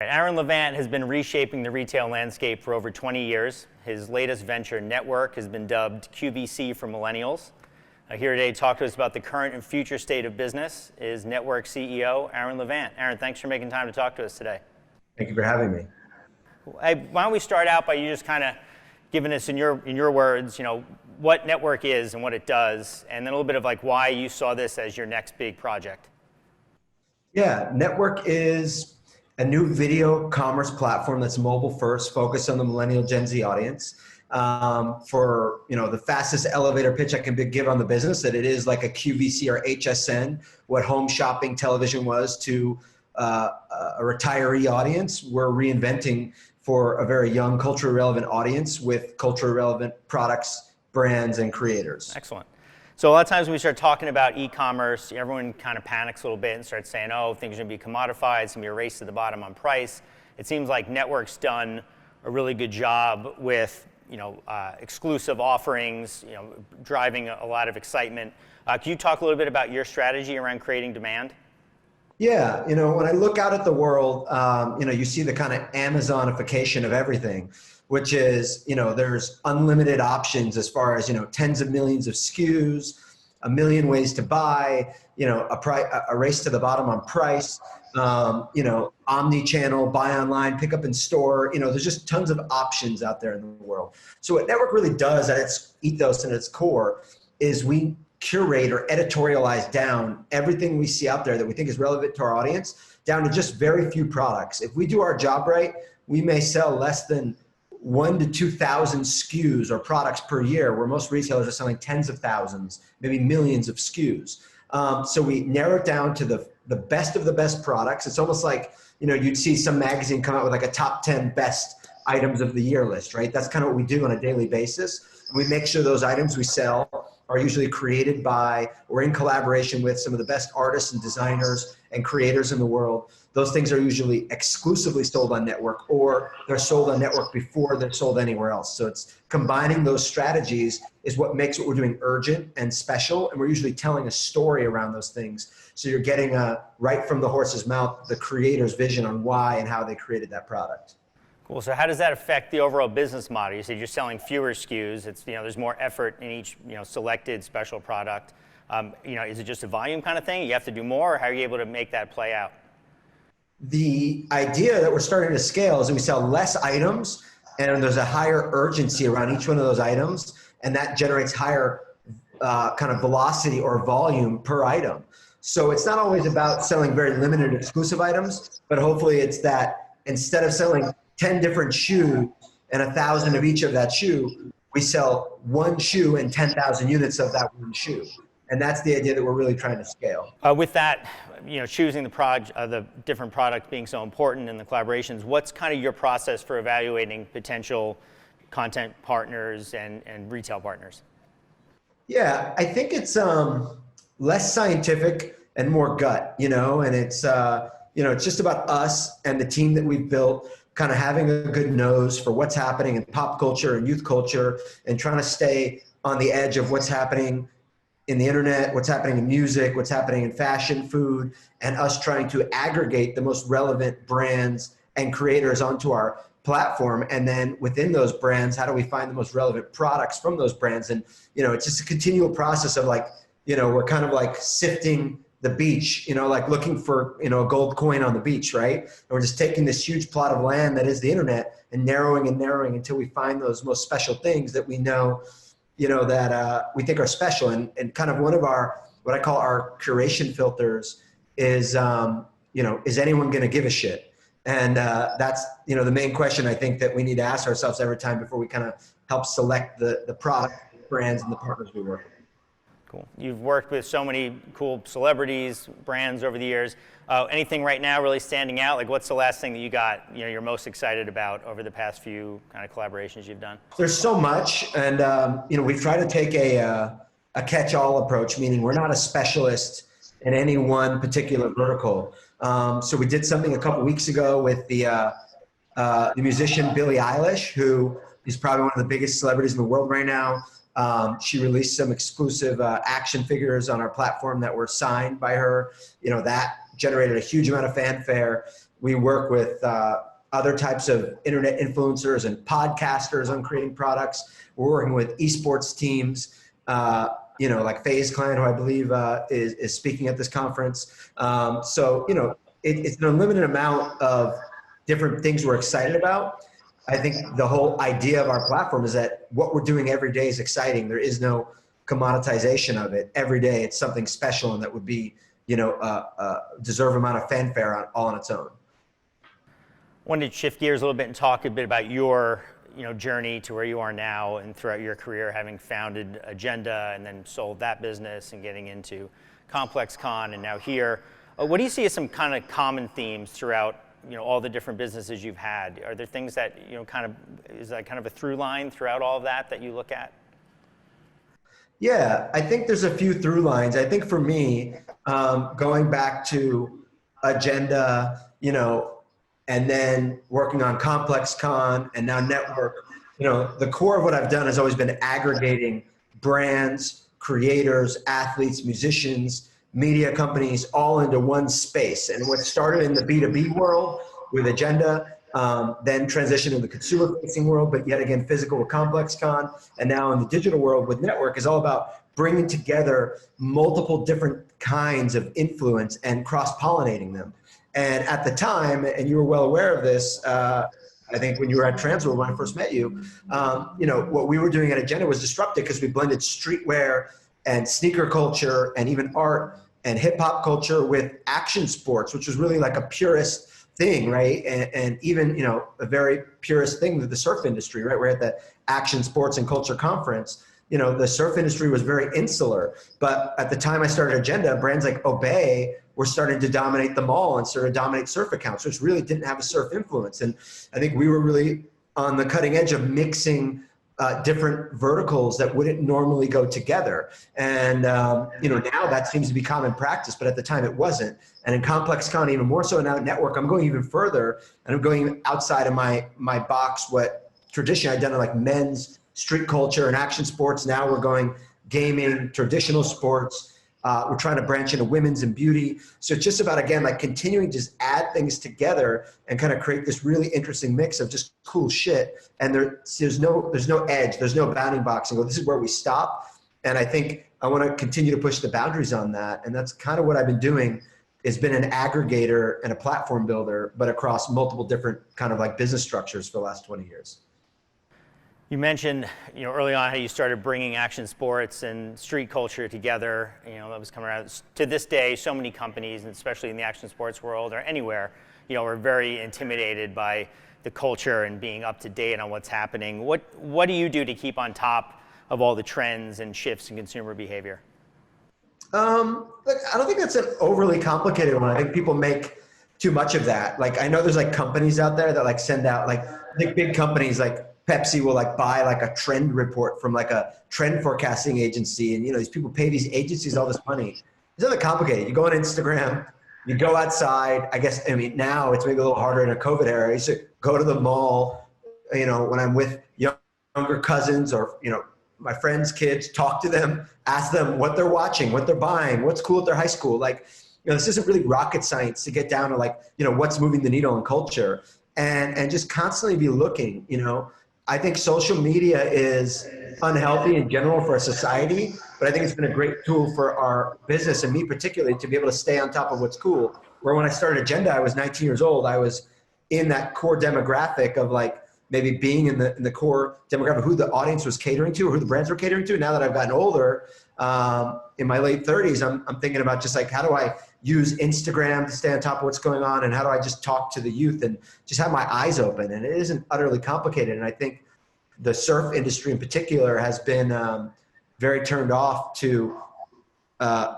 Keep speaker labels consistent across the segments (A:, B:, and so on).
A: Aaron Levant has been reshaping the retail landscape for over 20 years. His latest venture, NTWRK, has been dubbed QVC for Millennials. Here today to talk to us about the current and future state of business is NTWRK CEO Aaron Levant. Aaron, thanks for making time to talk to us today.
B: Thank you for having me.
A: Why don't we start out by you just kind of giving us in your words, what NTWRK is and what it does, and then a little bit of like why you saw this as your next big project.
B: Yeah, NTWRK is a new video commerce platform that's mobile first, focused on the millennial Gen Z audience. For the fastest elevator pitch I can give on the business, that it is like a QVC or HSN, what home shopping television was to a retiree audience. We're reinventing for a very young, culturally relevant audience with culturally relevant products, brands, and creators.
A: Excellent. So a lot of times when we start talking about e-commerce, everyone kind of panics a little bit and starts saying, oh, things are going to be commodified, it's going to be a race to the bottom on price. It seems like NTWRK's done a really good job with exclusive offerings, driving a lot of excitement. Can you talk a little bit about your strategy around creating demand?
B: Yeah, when I look out at the world, you see the kind of Amazonification of everything, which is, there's unlimited options as far as, tens of millions of SKUs, a million ways to buy, a race to the bottom on price, omni-channel, buy online, pick up in store, there's just tons of options out there in the world. So what NTWRK really does at its ethos and its core is we curate or editorialize down everything we see out there that we think is relevant to our audience down to just very few products. If we do our job right, we may sell less than 1,000 to 2,000 SKUs or products per year, where most retailers are selling tens of thousands, maybe millions of SKUs. So we narrow it down to the best of the best products. It's almost like, you'd see some magazine come out with like a top 10 best items of the year list, right? That's kind of what we do on a daily basis. We make sure those items we sell are usually created by or in collaboration with some of the best artists and designers and creators in the world. Those things are usually exclusively sold on NTWRK, or they're sold on NTWRK before they're sold anywhere else. So it's combining those strategies is what makes what we're doing urgent and special, and we're usually telling a story around those things. So you're getting right from the horse's mouth the creator's vision on why and how they created that product.
A: Cool. So how does that affect the overall business model? You said you're selling fewer SKUs. It's there's more effort in each selected special product. Is it just a volume kind of thing? You have to do more, or how are you able to make that play out?
B: The idea that we're starting to scale is that we sell less items, and there's a higher urgency around each one of those items, and that generates higher kind of velocity or volume per item. So it's not always about selling very limited exclusive items, but hopefully it's that instead of selling 10 different shoes and 1,000 of each of that shoe, we sell one shoe and 10,000 units of that one shoe. And that's the idea that we're really trying to scale.
A: With that, choosing the different product being so important and the collaborations, what's kind of your process for evaluating potential content partners and retail partners?
B: Yeah, I think it's less scientific and more gut, and it's it's just about us and the team that we've built, kind of having a good nose for what's happening in pop culture and youth culture, and trying to stay on the edge of what's happening in the internet, what's happening in music, what's happening in fashion, food, and us trying to aggregate the most relevant brands and creators onto our platform. And then within those brands, how do we find the most relevant products from those brands? And, it's just a continual process of we're kind of like sifting the beach, like looking for, a gold coin on the beach, right? And we're just taking this huge plot of land that is the internet and narrowing until we find those most special things that we know, that we think are special. And kind of one of what I call our curation filters is, is anyone going to give a shit? And that's, the main question I think that we need to ask ourselves every time before we kind of help select the product, brands, and the partners we work with.
A: Cool. You've worked with so many cool celebrities, brands over the years. Anything right now really standing out? Like, what's the last thing that you got, you're most excited about over the past few kind of collaborations you've done?
B: There's so much, and we've tried to take a catch-all approach, meaning we're not a specialist in any one particular vertical. So we did something a couple weeks ago with the musician Billie Eilish, who is probably one of the biggest celebrities in the world right now. She released some exclusive action figures on our platform that were signed by her. That generated a huge amount of fanfare. We work with other types of internet influencers and podcasters on creating products. We're working with esports teams, like FaZe Clan, who I believe is speaking at this conference. It's an unlimited amount of different things we're excited about. I think the whole idea of our platform is that what we're doing every day is exciting. There is no commoditization of it. Every day it's something special and that would be, deserve amount of fanfare all on its own.
A: I wanted to shift gears a little bit and talk a bit about your journey to where you are now and throughout your career, having founded Agenda and then sold that business and getting into ComplexCon and now here. What do you see as some kind of common themes throughout all the different businesses you've had? Are there things that is that kind of a through line throughout all of that you look at?
B: Yeah, I think there's a few through lines. I think for me, going back to Agenda, and then working on ComplexCon and now Network, the core of what I've done has always been aggregating brands, creators, athletes, musicians, media companies all into one space. And what started in the B2B world with Agenda, then transitioned in the consumer-facing world, but yet again physical with ComplexCon, and now in the digital world with Network is all about bringing together multiple different kinds of influence and cross-pollinating them. And at the time, and you were well aware of this, I think when you were at Transworld when I first met you, what we were doing at Agenda was disruptive because we blended streetwear and sneaker culture and even art and hip hop culture with action sports, which was really like a purist thing, right? And even, a very purist thing with the surf industry, right? We're at the Action Sports and Culture Conference. The surf industry was very insular, but at the time I started Agenda, brands like Obey were starting to dominate the mall and sort of dominate surf accounts, which really didn't have a surf influence. And I think we were really on the cutting edge of mixing different verticals that wouldn't normally go together. And, now that seems to be common practice, but at the time it wasn't. And in ComplexCon, even more so now at Network, I'm going even further and I'm going outside of my box, what traditionally I've done in like men's street culture and action sports. Now we're going gaming, traditional sports. We're trying to branch into women's and beauty. So it's just about, again, like continuing to just add things together and kind of create this really interesting mix of just cool shit. And there's no edge, there's no bounding box and go, this is where we stop. And I think I want to continue to push the boundaries on that. And that's kind of what I've been doing, is been an aggregator and a platform builder, but across multiple different kind of like business structures for the last 20 years.
A: You mentioned, early on how you started bringing action sports and street culture together. That was coming around. To this day, so many companies, and especially in the action sports world or anywhere, are very intimidated by the culture and being up to date on what's happening. What do you do to keep on top of all the trends and shifts in consumer behavior?
B: Look, I don't think that's an overly complicated one. I think people make too much of that. Like, I know there's like companies out there that like send out like big companies like Pepsi will like buy like a trend report from like a trend forecasting agency. And, these people pay these agencies all this money. It's not that complicated. You go on Instagram, you go outside. Now it's maybe a little harder in a COVID era. I used to go to the mall, when I'm with younger cousins or, my friends' kids, talk to them, ask them what they're watching, what they're buying, what's cool at their high school. Like, this isn't really rocket science to get down to like, what's moving the needle in culture and just constantly be looking, I think social media is unhealthy in general for a society, but I think it's been a great tool for our business and me particularly to be able to stay on top of what's cool. Where when I started Agenda, I was 19 years old. I was in that core demographic of like maybe being in the core demographic, who the audience was catering to or who the brands were catering to. Now that I've gotten older, in my late 30s, I'm thinking about just like, how do I use Instagram to stay on top of what's going on? And how do I just talk to the youth and just have my eyes open? And it isn't utterly complicated. And I think the surf industry in particular has been very turned off to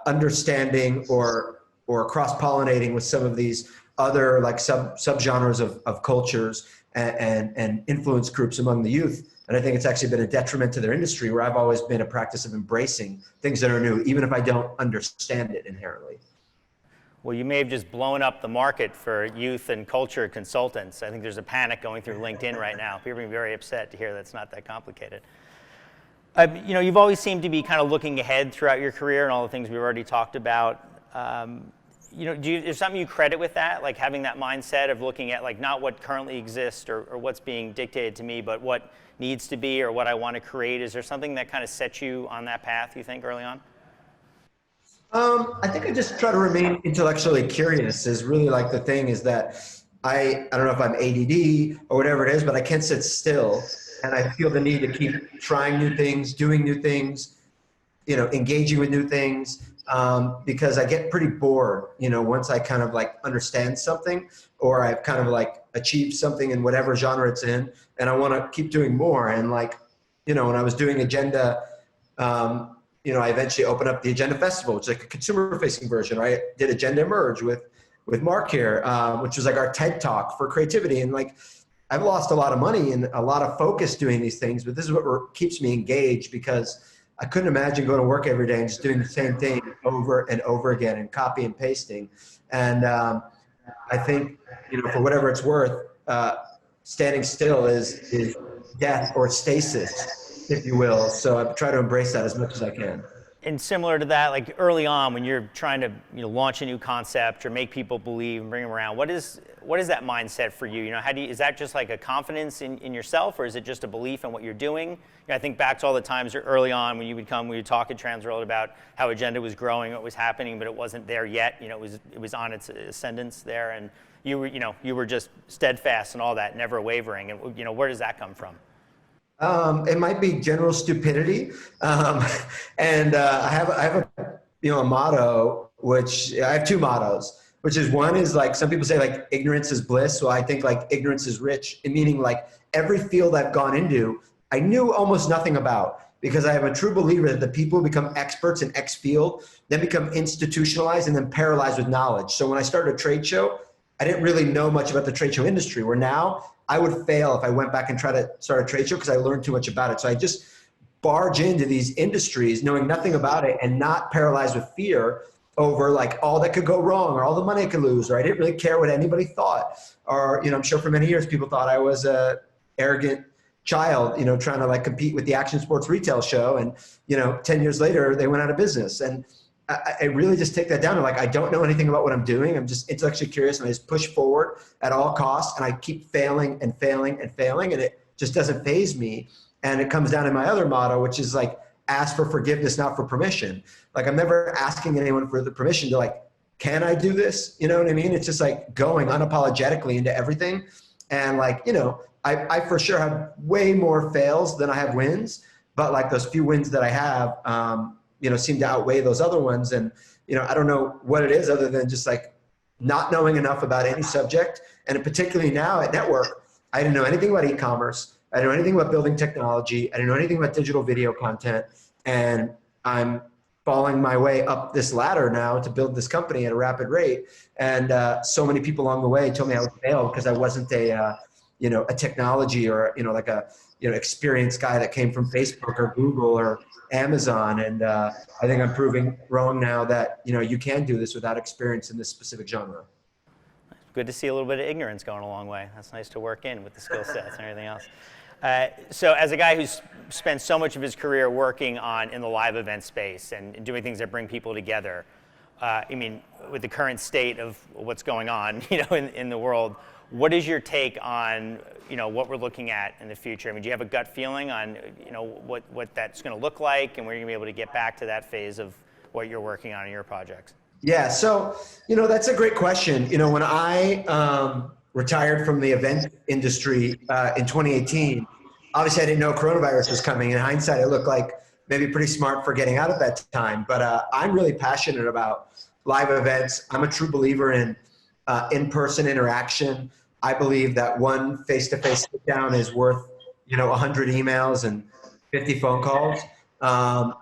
B: understanding or cross-pollinating with some of these other like subgenres of cultures and influence groups among the youth. And I think it's actually been a detriment to their industry, where I've always been a practice of embracing things that are new, even if I don't understand it inherently.
A: Well, you may have just blown up the market for youth and culture consultants. I think there's a panic going through LinkedIn right now. People are being very upset to hear that's not that complicated. You've always seemed to be kind of looking ahead throughout your career and all the things we've already talked about. is something you credit with that, like having that mindset of looking at like not what currently exists or what's being dictated to me, but what needs to be or what I want to create? Is there something that kind of set you on that path, you think, early on?
B: I think I just try to remain intellectually curious is really like the thing is that I don't know if I'm ADD or whatever it is, but I can't sit still. And I feel the need to keep trying new things, doing new things, engaging with new things, because I get pretty bored, once I kind of like understand something or I've kind of like achieved something in whatever genre it's in, and I want to keep doing more. And like, when I was doing Agenda, I eventually opened up the Agenda Festival, which is like a consumer-facing version, right? I did Agenda Emerge with Mark here, which was like our TED Talk for creativity. And like, I've lost a lot of money and a lot of focus doing these things, but this is what keeps me engaged, because I couldn't imagine going to work every day and just doing the same thing over and over again and copy and pasting. And I think, for whatever it's worth, standing still is death or stasis, if you will. So I try to embrace that as much as I can.
A: And similar to that, like early on when you're trying to launch a new concept or make people believe and bring them around, what is that mindset for you? Is that just like a confidence in yourself, or is it just a belief in what you're doing? I think back to all the times early on when you would talk at Transworld about how Agenda was growing, what was happening, but it wasn't there yet. It was on its ascendance there, and you were just steadfast and all that, never wavering. And where does that come from?
B: It might be general stupidity. And I have a motto, which I have two mottos, which is one is like, some people say like ignorance is bliss. So I think like ignorance is rich, meaning like every field I've gone into, I knew almost nothing about, because I am a true believer that the people who become experts in X field, then become institutionalized and then paralyzed with knowledge. So when I started a trade show, I didn't really know much about the trade show industry, where now I would fail if I went back and tried to start a trade show, because I learned too much about it. So I just barge into these industries knowing nothing about it and not paralyzed with fear over like all that could go wrong or all the money I could lose, or I didn't really care what anybody thought. Or, I'm sure for many years people thought I was a arrogant child, trying to like compete with the Action Sports Retail Show. And, 10 years later, they went out of business. And I really just take that down to like, I don't know anything about what I'm doing. I'm just intellectually curious, and I just push forward at all costs, and I keep failing and failing and failing, and it just doesn't faze me. And it comes down to my other motto, which is like, ask for forgiveness, not for permission. Like, I'm never asking anyone for the permission to like, can I do this? You know what I mean? It's just like going unapologetically into everything. And like, I for sure have way more fails than I have wins, but like those few wins that I have, seem to outweigh those other ones. And, I don't know what it is other than just like not knowing enough about any subject. And particularly now at Network, I didn't know anything about e-commerce. I didn't know anything about building technology. I didn't know anything about digital video content. And I'm falling my way up this ladder now to build this company at a rapid rate. And so many people along the way told me I would fail because I wasn't a technology or, like a, experienced guy that came from Facebook or Google or Amazon. And I think I'm proving wrong now that, you can do this without experience in this specific genre.
A: Good to see a little bit of ignorance going a long way. That's nice to work in with the skill sets and everything else. So as a guy who's spent so much of his career working in the live event space and doing things that bring people together, with the current state of what's going on, in the world, what is your take on, what we're looking at in the future? Do you have a gut feeling on, what that's going to look like, and where you're going to be able to get back to that phase of what you're working on in your projects?
B: Yeah, so, that's a great question. When I retired from the event industry in 2018, obviously I didn't know coronavirus was coming. In hindsight, it looked like maybe pretty smart for getting out at that time. But I'm really passionate about live events. I'm a true believer in in-person interaction. I believe that one face-to-face sit-down is worth, 100 emails and 50 phone calls. I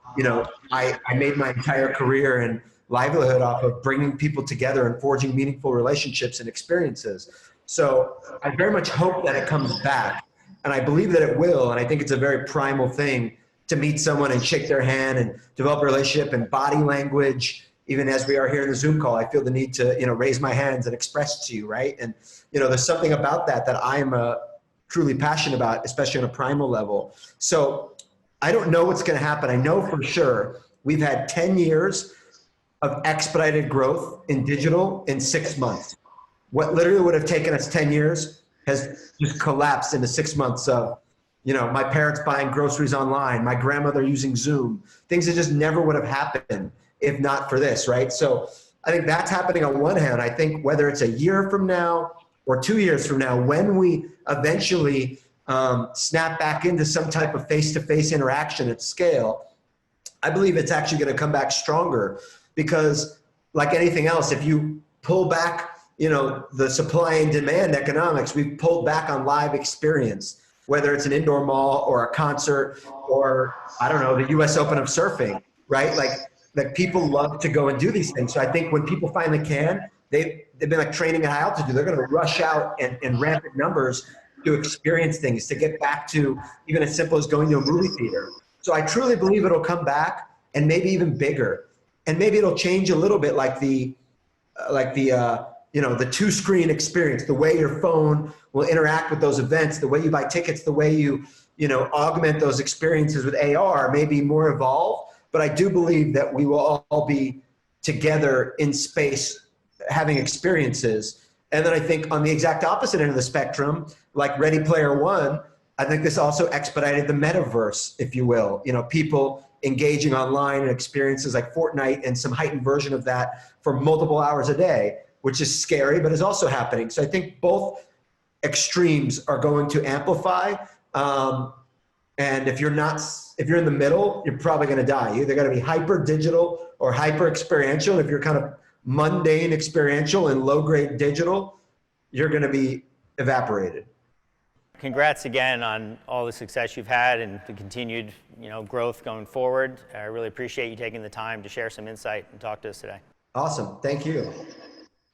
B: made my entire career and livelihood off of bringing people together and forging meaningful relationships and experiences. So I very much hope that it comes back, and I believe that it will. And I think it's a very primal thing to meet someone and shake their hand and develop a relationship, and body language. Even as we are here in the Zoom call, I feel the need to, raise my hands and express to you, right? And, there's something about that I am truly passionate about, especially on a primal level. So I don't know what's going to happen. I know for sure we've had 10 years of expedited growth in digital in 6 months. What literally would have taken us 10 years has just collapsed into 6 months of, my parents buying groceries online, my grandmother using Zoom, things that just never would have happened if not for this, right? So I think that's happening on one hand. I think whether it's a year from now or 2 years from now, when we eventually snap back into some type of face-to-face interaction at scale, I believe it's actually going to come back stronger, because like anything else, if you pull back, the supply and demand economics, we've pulled back on live experience, whether it's an indoor mall or a concert or, I don't know, the US Open of surfing, right? Like people love to go and do these things. So I think when people finally can, they've been like training at high altitude. They're going to rush out in rampant numbers to experience things, to get back to even as simple as going to a movie theater. So I truly believe it'll come back, and maybe even bigger. And maybe it'll change a little bit like the two-screen experience, the way your phone will interact with those events, the way you buy tickets, the way you augment those experiences with AR, maybe more evolved. But I do believe that we will all be together in space having experiences. And then I think on the exact opposite end of the spectrum, like Ready Player One, I think this also expedited the metaverse, if you will. People engaging online in experiences like Fortnite and some heightened version of that for multiple hours a day, which is scary, but is also happening. So I think both extremes are going to amplify. And if you're in the middle, you're probably going to die. You're either going to be hyper digital or hyper experiential. If you're kind of mundane experiential and low grade digital, you're going to be evaporated.
A: Congrats again on all the success you've had and the continued, growth going forward. I really appreciate you taking the time to share some insight and talk to us today.
B: Awesome. Thank you.